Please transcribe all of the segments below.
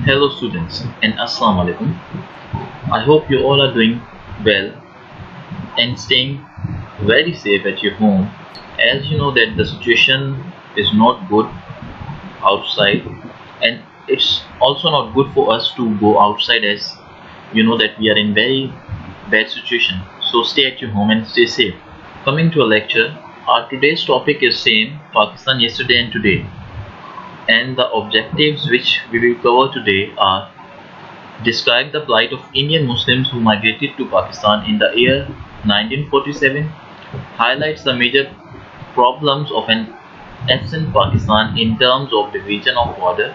Hello students and Assalamu alaikum. I hope you all are doing well and staying very safe at your home. As you know that the situation is not good outside, and it's also not good for us to go outside, as you know that we are in very bad situation. So stay at your home and stay safe. Coming to a lecture, our today's topic is same Pakistan yesterday and today, and the objectives which we will cover today are: describe the plight of Indian Muslims who migrated to Pakistan in the year 1947, highlights the major problems of an absent Pakistan in terms of division of border,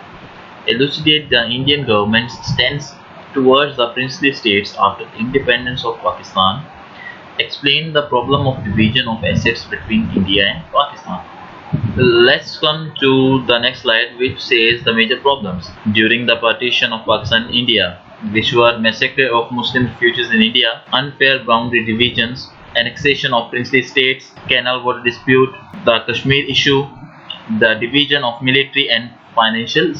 elucidate the Indian government's stance towards the princely states after independence of Pakistan, explain the problem of division of assets between India and Pakistan. Let's come to the next slide, which says the major problems during the partition of Pakistan and India, which were massacre of Muslim refugees in India, unfair boundary divisions, annexation of princely states, canal water dispute, the Kashmir issue, the division of military and financial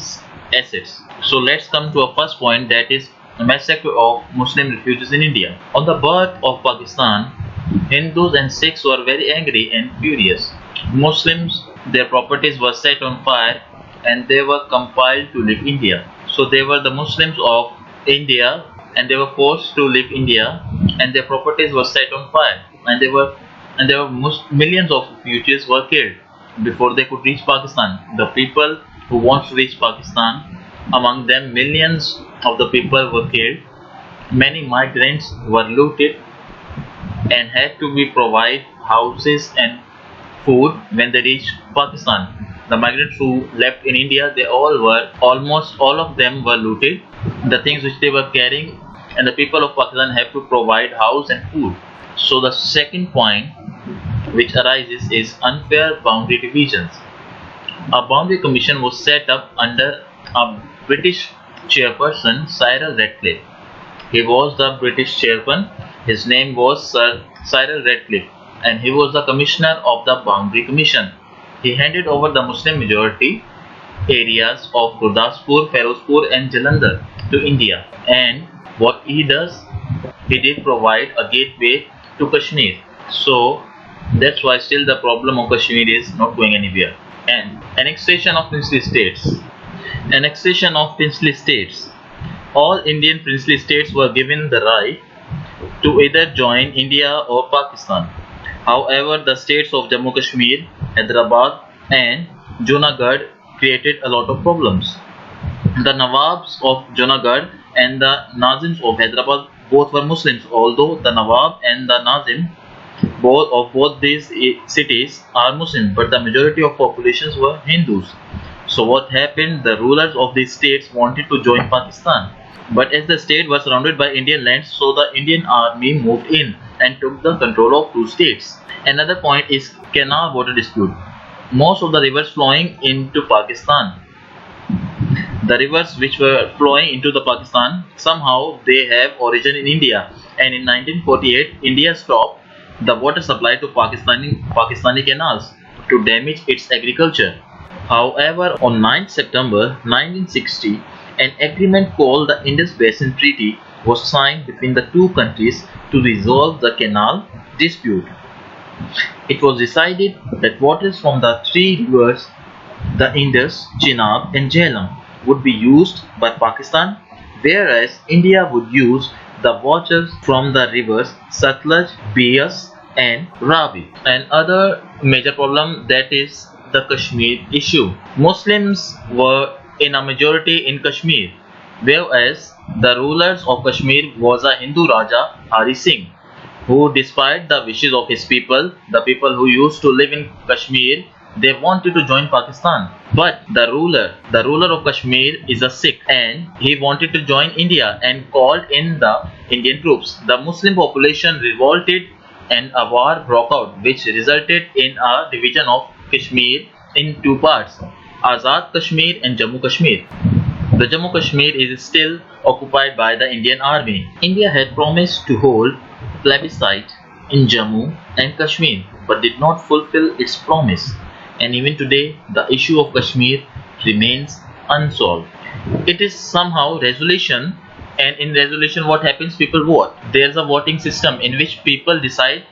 assets. So let's come to a first point, that is massacre of Muslim refugees in India. On the birth of Pakistan, Hindus and Sikhs were very angry and furious. Muslims, their properties were set on fire and they were compelled to leave India. So they were the Muslims of India and they were forced to leave India, and their properties were set on fire, and millions of refugees were killed before they could reach Pakistan. The people who want to reach Pakistan, among them millions of the people were killed. Many migrants were looted and had to be provided houses and food when they reached Pakistan. The migrants who left in India, almost all of them were looted, the things which they were carrying, and the people of Pakistan have to provide house and food. So the second point which arises is unfair boundary divisions. A boundary commission was set up under a British chairperson, Cyril Radcliffe. He was the British chairman. His name was Sir Cyril Radcliffe, and he was the commissioner of the Boundary Commission. He handed over the Muslim majority areas of Gurdaspur, Ferozpur and Jalandhar to India. And what he does, he did provide a gateway to Kashmir. So that's why still the problem of Kashmir is not going anywhere. And annexation of princely states. Annexation of princely states. All Indian princely states were given the right to either join India or Pakistan. However, the states of Jammu Kashmir, Hyderabad and Junagadh created a lot of problems. The Nawabs of Junagadh and the Nazims of Hyderabad both were Muslims, although the Nawab and the Nazim both these cities are Muslim, but the majority of populations were Hindus. So what happened? The rulers of these states wanted to join Pakistan, but as the state was surrounded by Indian lands, so the Indian army moved in and took the control of two states. Another point is canal water dispute. Most of the rivers flowing into Pakistan, the rivers which were flowing into the Pakistan, somehow they have origin in India, and in 1948 India stopped the water supply to Pakistani canals to damage its agriculture. However, on 9 September 1960, an agreement called the Indus Basin Treaty was signed between the two countries to resolve the canal dispute. It was decided that waters from the three rivers, the Indus, Chenab and Jhelum, would be used by Pakistan, whereas India would use the waters from the rivers Satluj, Beas and Ravi. Another major problem, that is the Kashmir issue. Muslims were in a majority in Kashmir, whereas the rulers of Kashmir was a Hindu Raja, Hari Singh, who, despite the wishes of his people, the people who used to live in Kashmir, they wanted to join Pakistan. But the ruler of Kashmir is a Sikh, and he wanted to join India and called in the Indian troops. The Muslim population revolted and a war broke out, which resulted in a division of Kashmir in two parts, Azad Kashmir and Jammu Kashmir. The Jammu Kashmir is still occupied by the Indian army. India had promised to hold plebiscite in Jammu and Kashmir, but did not fulfill its promise. And even today, the issue of Kashmir remains unsolved. It is somehow resolution, and in resolution what happens, people vote. There's a voting system in which people decide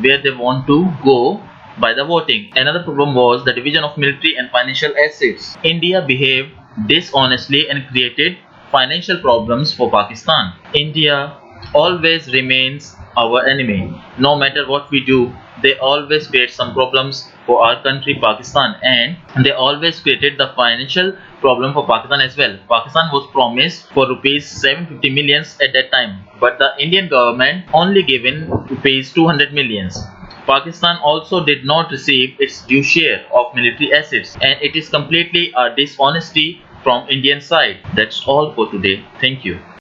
where they want to go by the voting. Another problem was the division of military and financial assets. India behaved dishonestly and created financial problems for Pakistan. India always remains our enemy. No matter what we do, they always create some problems for our country, Pakistan, and they always created the financial problem for Pakistan as well. Pakistan was promised for rupees 750 millions at that time, but the Indian government only given rupees 200 millions. Pakistan also did not receive its due share of military assets, and it is completely a dishonesty from Indian side. That's all for today. Thank you.